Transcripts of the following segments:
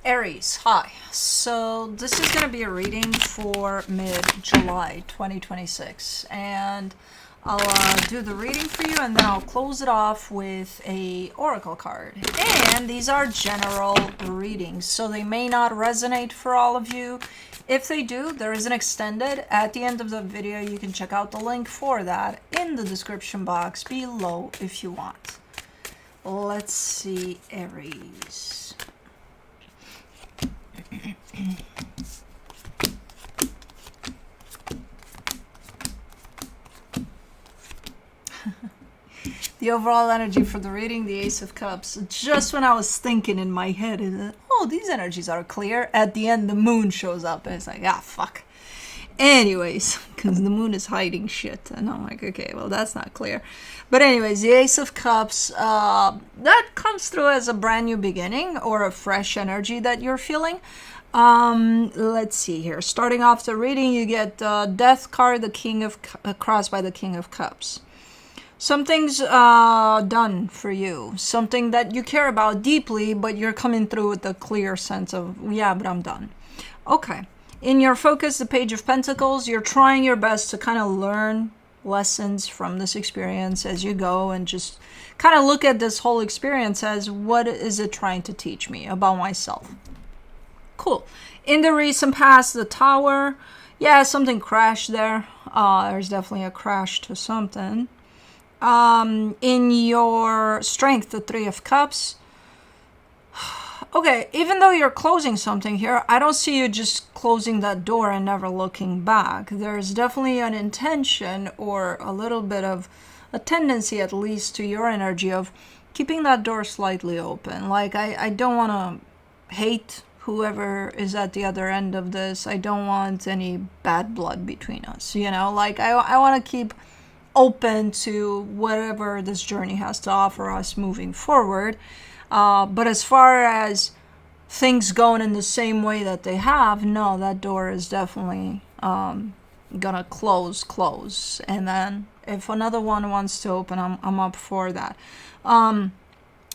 Aries, hi. So this is going to be a reading for mid-July 2026, and I'll do the reading for you, and then I'll close it off with a oracle card. And these are general readings, so they may not resonate for all of you. If they do, there is an extended at the end of the video. You can check out the link for that in the description box below if you want. Let's see, Aries. The overall energy for the reading, the Ace of Cups. Just when I was thinking in my head, oh, these energies are clear, at the end the moon shows up and it's like, ah, fuck. Anyways, because the moon is hiding shit, and I'm like, okay, well, that's not clear. But anyways, the Ace of Cups, that comes through as a brand new beginning or a fresh energy that you're feeling. Let's see here. Starting off the reading, you get Death card, the King of crossed by the King of Cups. Something's done for you. Something that you care about deeply, but you're coming through with a clear sense of, yeah, but I'm done. Okay. In your focus, the Page of Pentacles, you're trying your best to kind of learn lessons from this experience as you go and just kind of look at this whole experience as, what is it trying to teach me about myself? Cool. In the recent past, the Tower, yeah, something crashed there. There's definitely a crash to something. In your Strength, the Three of Cups, okay, even though you're closing something here, I don't see you just closing that door and never looking back. There's definitely an intention or a little bit of a tendency, at least to your energy, of keeping that door slightly open. Like, I don't want to hate whoever is at the other end of this. I don't want any bad blood between us, you know? Like, I want to keep open to whatever this journey has to offer us moving forward. But as far as things going in the same way that they have, no, that door is definitely gonna close. And then if another one wants to open, I'm up for that.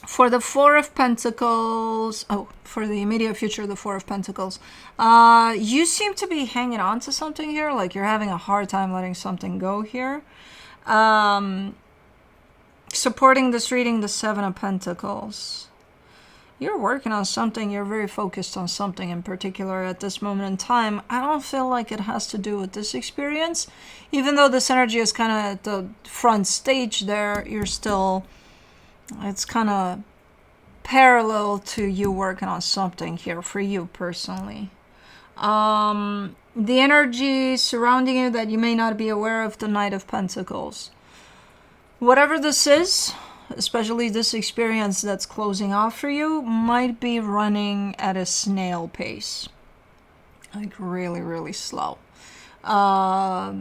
For the Four of Pentacles, for the immediate future, the Four of Pentacles, you seem to be hanging on to something here, like you're having a hard time letting something go here. Supporting this reading, the Seven of Pentacles. You're working on something, you're very focused on something in particular at this moment in time. I don't feel like it has to do with this experience. Even though this energy is kind of at the front stage there, you're still, it's kind of parallel to you working on something here for you personally. The energy surrounding you that you may not be aware of, the Knight of Pentacles. Whatever this is, especially this experience that's closing off for you, might be running at a snail pace. Like really, really slow. I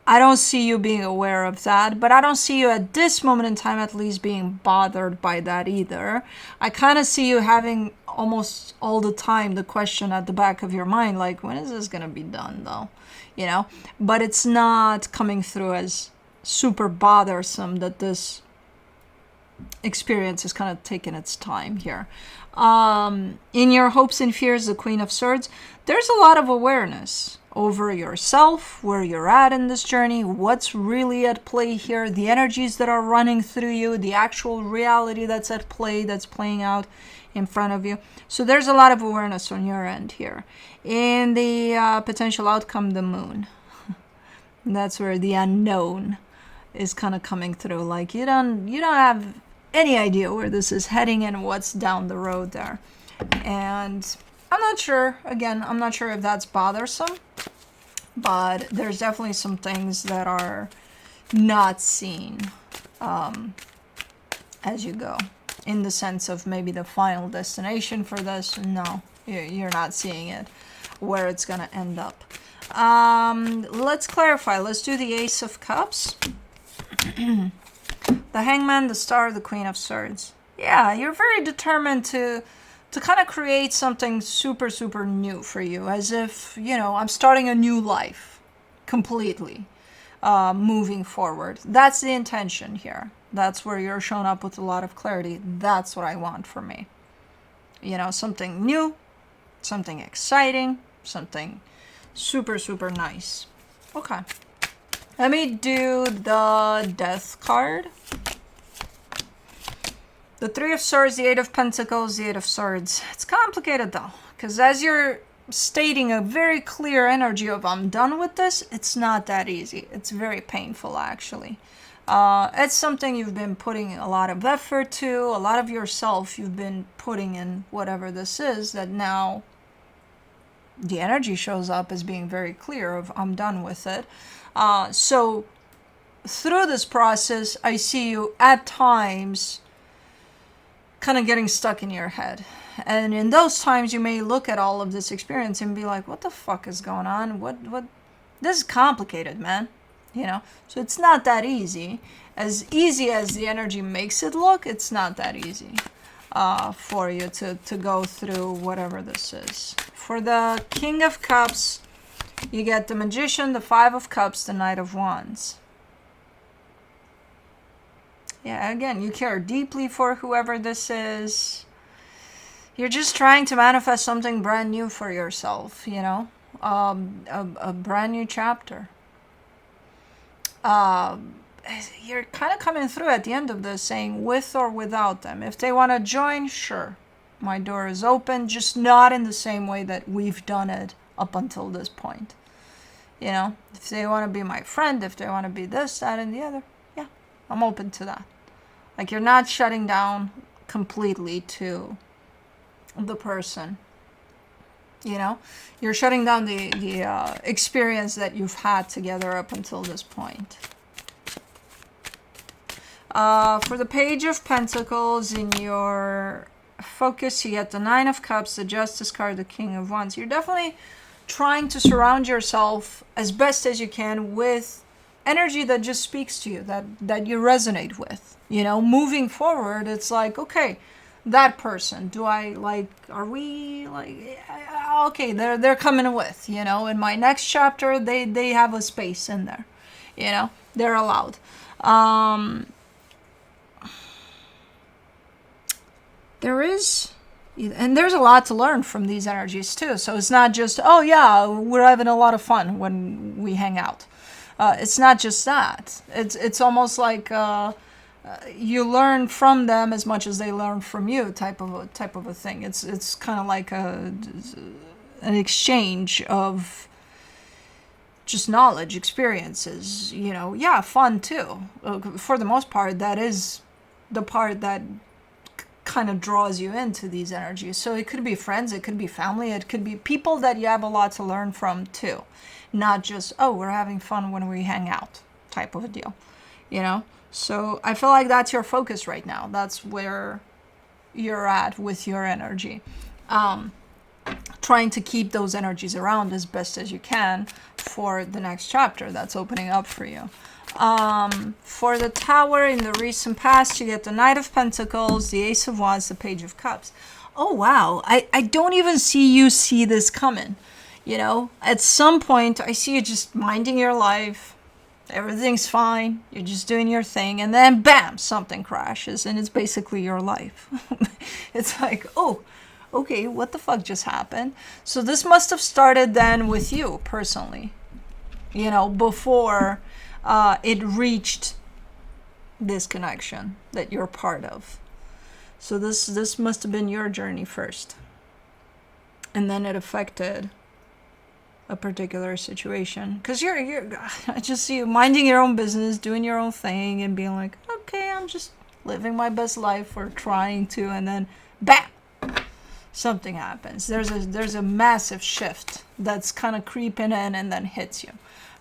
don't see you being aware of that, but I don't see you at this moment in time at least being bothered by that either. I kind of see you having almost all the time the question at the back of your mind, like, when is this going to be done though? You know, but it's not coming through as super bothersome that this experience is kind of taking its time here. In your hopes and fears, the Queen of Swords, there's a lot of awareness over yourself, where you're at in this journey, what's really at play here, the energies that are running through you, the actual reality that's at play, that's playing out in front of you. So there's a lot of awareness on your end here. In the potential outcome, the Moon. That's where the unknown is kind of coming through. Like, you don't have any idea where this is heading and what's down the road there. And I'm not sure, again, I'm not sure if that's bothersome, but there's definitely some things that are not seen as you go. In the sense of maybe the final destination for this, no, you're not seeing it, where it's going to end up. Let's clarify. Let's do the Ace of Cups. The Hangman, the Star, the Queen of Swords. Yeah, you're very determined to kind of create something super, super new for you, as if, you know, I'm starting a new life completely. moving forward. That's the intention here. That's where you're showing up with a lot of clarity. That's what I want for me. You know, something new, something exciting, something super, super nice. Okay. Let me do the Death card. The Three of Swords, the Eight of Pentacles, the Eight of Swords. It's complicated though, because as you're stating a very clear energy of I'm done with this, it's not that easy. It's very painful actually. It's something you've been putting a lot of effort to, a lot of yourself you've been putting in whatever this is, that now the energy shows up as being very clear of I'm done with it. So through this process, I see you at times kind of getting stuck in your head. And in those times, you may look at all of this experience and be like, what the fuck is going on? What, this is complicated, man. You know, so it's not that easy. As the energy makes it look, it's not that easy for you to go through whatever this is. For the King of Cups, you get the Magician, the Five of Cups, the Knight of Wands. Yeah, again, you care deeply for whoever this is. You're just trying to manifest something brand new for yourself, you know, a brand new chapter. You're kind of coming through at the end of this saying with or without them. If they want to join, sure, my door is open, just not in the same way that we've done it up until this point. You know, if they want to be my friend, if they want to be this, that, and the other, yeah, I'm open to that. Like, you're not shutting down completely to the person. You know, you're shutting down the experience that you've had together up until this point. For the Page of Pentacles, in your focus, you get the Nine of Cups, the Justice card, the King of Wands. You're definitely trying to surround yourself as best as you can with energy that just speaks to you, that you resonate with. You know, moving forward, it's like, okay, that person, are we like, okay, they're coming with, you know, in my next chapter, they have a space in there, you know, they're allowed. There's a lot to learn from these energies too. So it's not just, oh yeah, we're having a lot of fun when we hang out. It's not just that. It's almost like, you learn from them as much as they learn from you, type of a thing. It's kind of like an exchange of just knowledge, experiences. You know, yeah, fun too. For the most part, that is the part that kind of draws you into these energies. So it could be friends, it could be family, it could be people that you have a lot to learn from too. Not just, oh, we're having fun when we hang out, type of a deal. You know. So I feel like that's your focus right now. That's where you're at with your energy. Trying to keep those energies around as best as you can for the next chapter that's opening up for you. For the Tower, in the recent past, you get the Knight of Pentacles, the Ace of Wands, the Page of Cups. Oh, wow. I don't even see this coming. You know, at some point, I see you just minding your life. Everything's fine. You're just doing your thing. And then, bam, something crashes. And it's basically your life. It's like, oh, okay, what the fuck just happened? So this must have started then with you personally. You know, before it reached this connection that you're part of. So this must have been your journey first. And then it affected a particular situation, because I just see you minding your own business, doing your own thing, and being like, okay, I'm just living my best life, or trying to, and then bam, something happens. There's a massive shift that's kind of creeping in and then hits you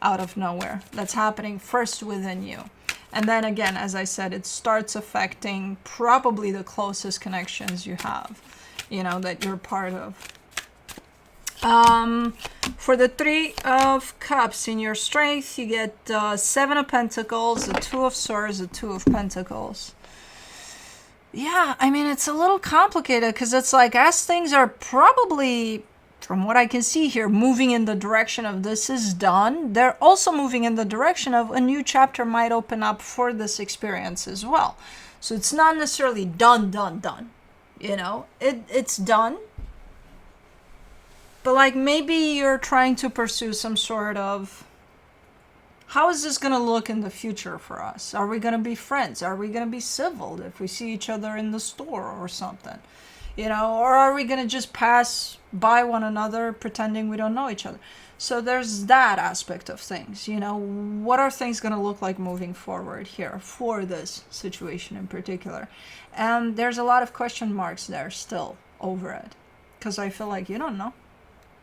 out of nowhere. That's happening first within you, and then again, as I said, it starts affecting probably the closest connections you have, you know, that you're part of. For the Three of Cups, in your strength, you get Seven of Pentacles, the Two of Swords, the Two of Pentacles. Yeah, I mean, it's a little complicated, because it's like, as things are probably from what I can see here, moving in the direction of this is done. They're also moving in the direction of a new chapter might open up for this experience as well. So it's not necessarily done. You know, it's done. But like maybe you're trying to pursue some sort of, how is this going to look in the future for us? Are we going to be friends? Are we going to be civil if we see each other in the store or something? You know, or are we going to just pass by one another pretending we don't know each other? So there's that aspect of things, you know. What are things going to look like moving forward here for this situation in particular? And there's a lot of question marks there still over it, because I feel like you don't know.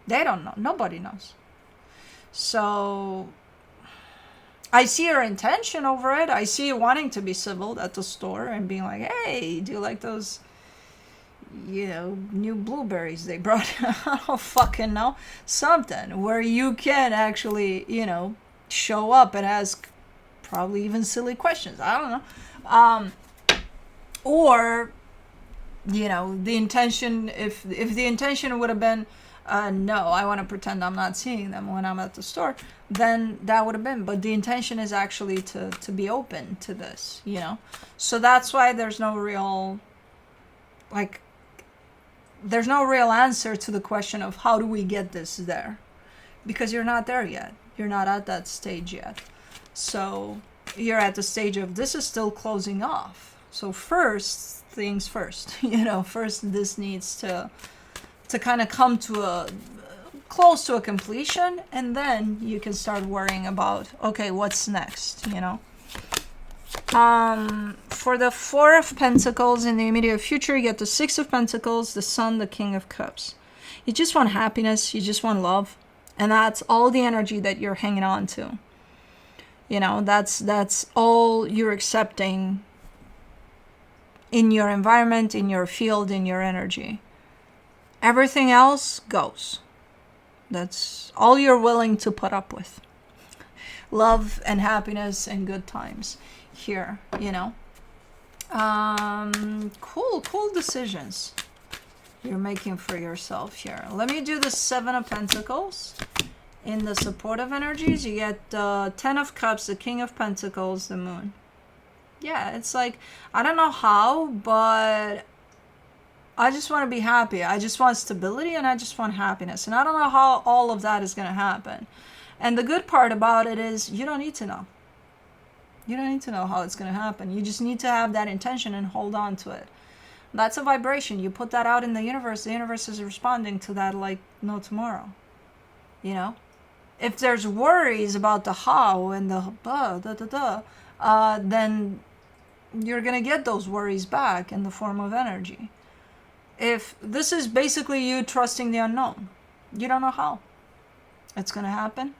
They don't know. Nobody knows. So I see your intention over it. I see you wanting to be civil at the store and being like, hey, do you like those, you know, new blueberries they brought? I don't fucking know. Something where you can actually, you know, show up and ask probably even silly questions. I don't know. Or, you know, the intention, if the intention would have been, no, I want to pretend I'm not seeing them when I'm at the store, then that would have been. But the intention is actually to be open to this, you know. So that's why there's no real, like, there's no real answer to the question of how do we get this there, because you're not there yet. You're not at that stage yet. So you're at the stage of this is still closing off. So first things first, you know, first this needs to kind of come to a close to a completion, and then you can start worrying about, okay, what's next, you know. For the Four of Pentacles in the immediate future, you get the Six of Pentacles, the Sun, the King of Cups. You just want happiness, you just want love, and that's all the energy that you're hanging on to. You know, that's all you're accepting in your environment, in your field, in your energy. Everything else goes. That's all you're willing to put up with. Love and happiness and good times here, you know. Cool decisions you're making for yourself here. Let me do the Seven of Pentacles. In the supportive energies, you get the Ten of Cups, the King of Pentacles, the Moon. Yeah, it's like, I don't know how, but I just want to be happy. I just want stability and I just want happiness. And I don't know how all of that is going to happen. And the good part about it is you don't need to know. You don't need to know how it's going to happen. You just need to have that intention and hold on to it. That's a vibration. You put that out in the universe is responding to that like no tomorrow. You know? If there's worries about the how and the then you're going to get those worries back in the form of energy. If this is basically you trusting the unknown, you don't know how it's going to happen.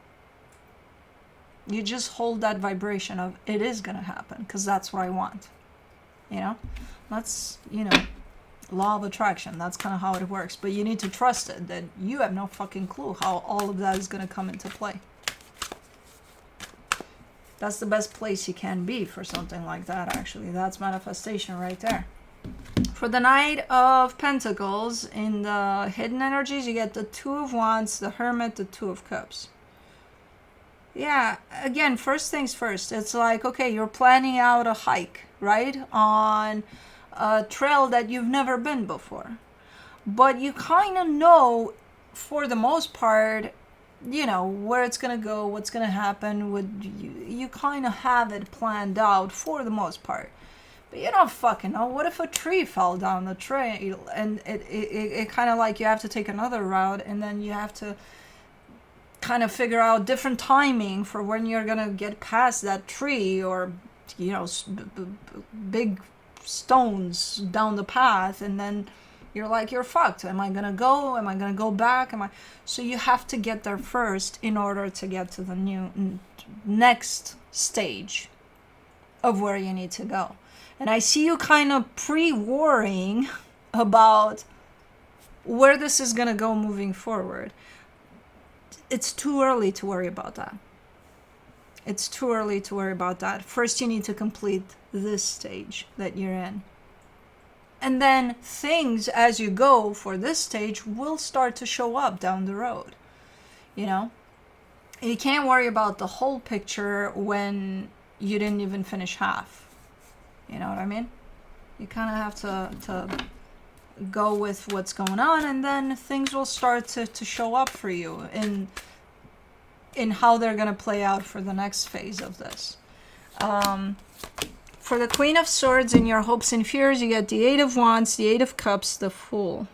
You just hold that vibration of it is going to happen because that's what I want. You know, that's, you know, law of attraction. That's kind of how it works. But you need to trust it, that you have no fucking clue how all of that is going to come into play. That's the best place you can be for something like that, actually. That's manifestation right there. For the Knight of Pentacles, in the hidden energies, you get the Two of Wands, the Hermit, the Two of Cups. Yeah, again, first things first. It's like, okay, you're planning out a hike, right? On a trail that you've never been before. But you kind of know, for the most part, you know, where it's going to go, what's going to happen. You kind of have it planned out for the most part. But you don't fucking know. What if a tree fell down the trail and it kind of like you have to take another route, and then you have to kind of figure out different timing for when you're going to get past that tree, or, you know, big stones down the path, and then you're like, you're fucked. Am I going to go? Am I going to go back? So you have to get there first in order to get to the next stage of where you need to go. And I see you kind of pre-worrying about where this is going to go moving forward. It's too early to worry about that. It's too early to worry about that. First, you need to complete this stage that you're in. And then things, as you go for this stage, will start to show up down the road. You know, you can't worry about the whole picture when you didn't even finish half. You know what I mean? You kind of have to go with what's going on, and then things will start to show up for you in how they're going to play out for the next phase of this. For the Queen of Swords, in your hopes and fears, you get the Eight of Wands, the Eight of Cups, the Fool.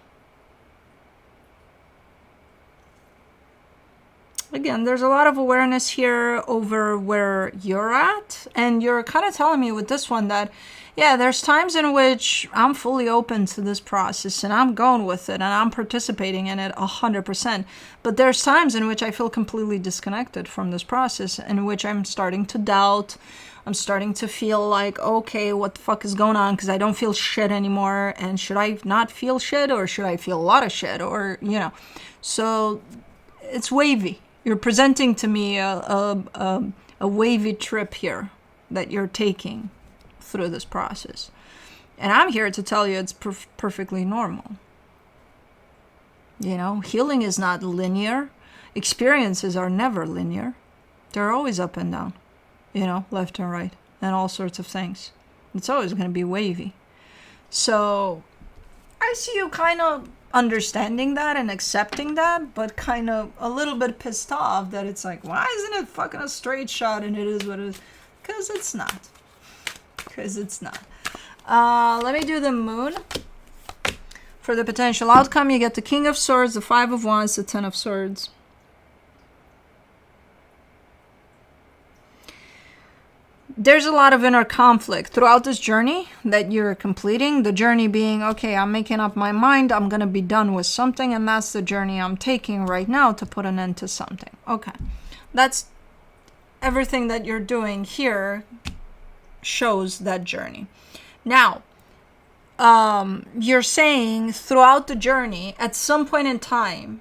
Again, there's a lot of awareness here over where you're at, and you're kind of telling me with this one that, yeah, there's times in which I'm fully open to this process and I'm going with it and I'm participating in it 100%. But there's times in which I feel completely disconnected from this process, in which I'm starting to doubt. I'm starting to feel like, okay, what the fuck is going on? Because I don't feel shit anymore. And should I not feel shit, or should I feel a lot of shit? Or, you know, so it's wavy. You're presenting to me a wavy trip here that you're taking through this process. And I'm here to tell you it's perfectly normal. You know, healing is not linear. Experiences are never linear. They're always up and down, you know, left and right, and all sorts of things. It's always going to be wavy. So I see you kind of understanding that and accepting that, but kind of a little bit pissed off that it's like, why isn't it fucking a straight shot and it is what it is? Because it's not. Let me do the Moon. For the potential outcome, you get the King of Swords, the Five of Wands, the Ten of Swords. There's a lot of inner conflict throughout this journey that you're completing. The journey being, okay, I'm making up my mind. I'm going to be done with something. And that's the journey I'm taking right now to put an end to something. Okay. That's everything that you're doing here shows that journey. Now, you're saying throughout the journey, at some point in time,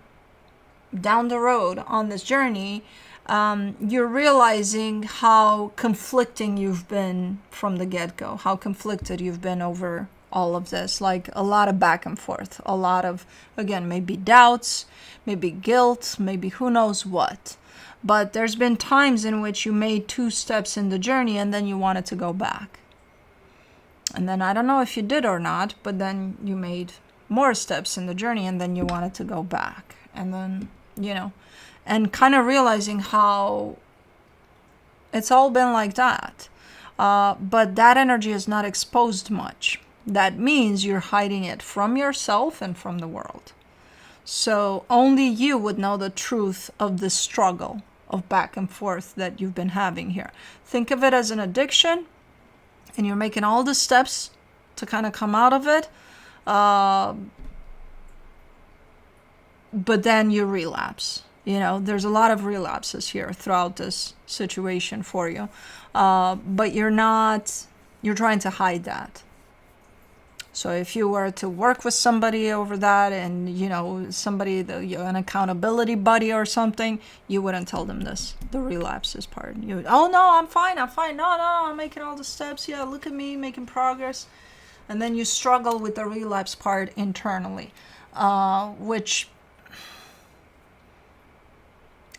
down the road on this journey, you're realizing how conflicting you've been from the get-go, how conflicted you've been over all of this, like a lot of back and forth, a lot of, again, maybe doubts, maybe guilt, maybe who knows what. But there's been times in which you made 2 steps in the journey and then you wanted to go back. And then I don't know if you did or not, but then you made more steps in the journey and then you wanted to go back. And then, you know, and kind of realizing how it's all been like that. But that energy is not exposed much. That means you're hiding it from yourself and from the world. So only you would know the truth of the struggle of back and forth that you've been having here. Think of it as an addiction, and you're making all the steps to kind of come out of it. But then you relapse. You know, there's a lot of relapses here throughout this situation for you. But you're trying to hide that. So if you were to work with somebody over that and, you know, somebody, an accountability buddy or something, you wouldn't tell them this, the relapses part. You would, oh, no, I'm fine. No, I'm making all the steps. Yeah, look at me making progress. And then you struggle with the relapse part internally, which,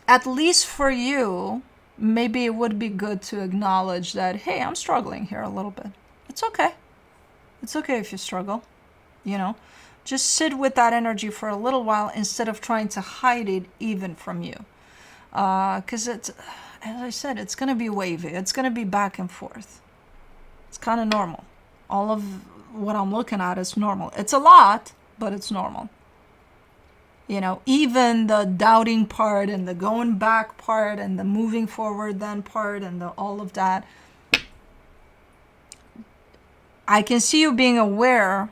at least for you, maybe it would be good to acknowledge that, hey, I'm struggling here a little bit. It's okay. It's okay if you struggle, you know. Just sit with that energy for a little while instead of trying to hide it even from you. Because it's, as I said, it's going to be wavy. It's going to be back and forth. It's kind of normal. All of what I'm looking at is normal. It's a lot, but it's normal. You know, even the doubting part and the going back part and the moving forward then part and all of that. I can see you being aware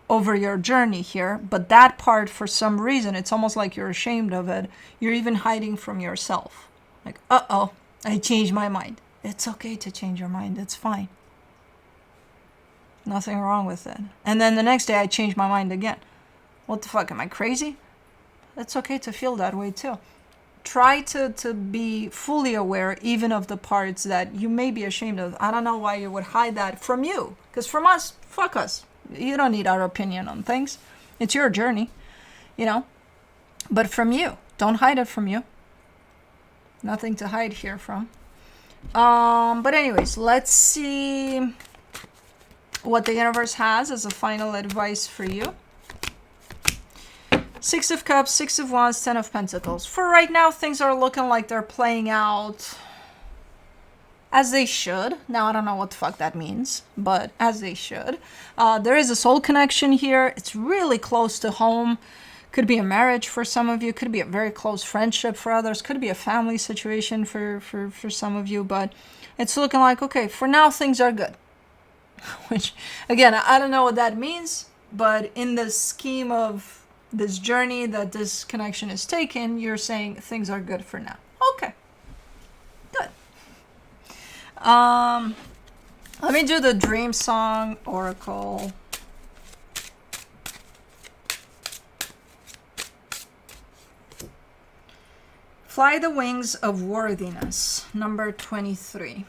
over your journey here, but that part, for some reason, it's almost like you're ashamed of it. You're even hiding from yourself. Like, uh-oh, I changed my mind. It's okay to change your mind. It's fine. Nothing wrong with it. And then the next day I changed my mind again. What the fuck, am I crazy? It's okay to feel that way too. Try to be fully aware even of the parts that you may be ashamed of. I don't know why you would hide that from you. Because from us, fuck us. You don't need our opinion on things. It's your journey, you know. But from you. Don't hide it from you. Nothing to hide here from. But anyways, let's see what the universe has as a final advice for you. Six of Cups, Six of Wands, Ten of Pentacles. For right now, things are looking like they're playing out as they should. Now, I don't know what the fuck that means, but as they should. There is a soul connection here. It's really close to home. Could be a marriage for some of you. Could be a very close friendship for others. Could be a family situation for some of you. But it's looking like, okay, for now, things are good. Which, again, I don't know what that means. But in the scheme of this journey that this connection is taking, you're saying things are good for now. Okay. Good. Let me do the Dream Song Oracle. Fly the Wings of Worthiness, number 23.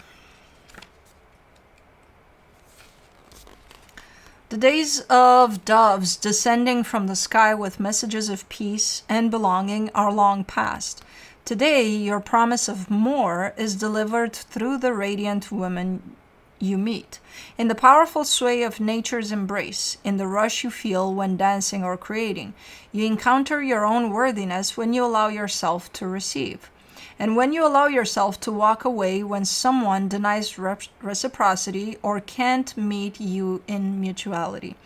The days of doves descending from the sky with messages of peace and belonging are long past. Today, your promise of more is delivered through the radiant women you meet. In the powerful sway of nature's embrace, in the rush you feel when dancing or creating, you encounter your own worthiness when you allow yourself to receive. And when you allow yourself to walk away when someone denies reciprocity or can't meet you in mutuality.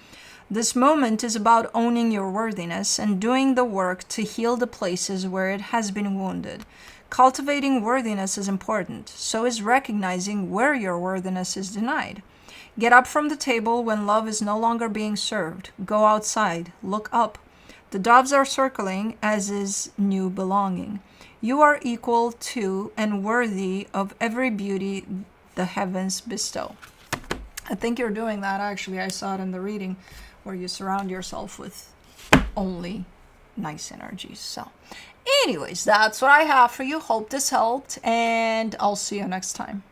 This moment is about owning your worthiness and doing the work to heal the places where it has been wounded. Cultivating worthiness is important, so is recognizing where your worthiness is denied. Get up from the table when love is no longer being served. Go outside. Look up. The doves are circling, as is new belonging. You are equal to and worthy of every beauty the heavens bestow. I think you're doing that, actually. I saw it in the reading where you surround yourself with only nice energies. So, anyways, that's what I have for you. Hope this helped, and I'll see you next time.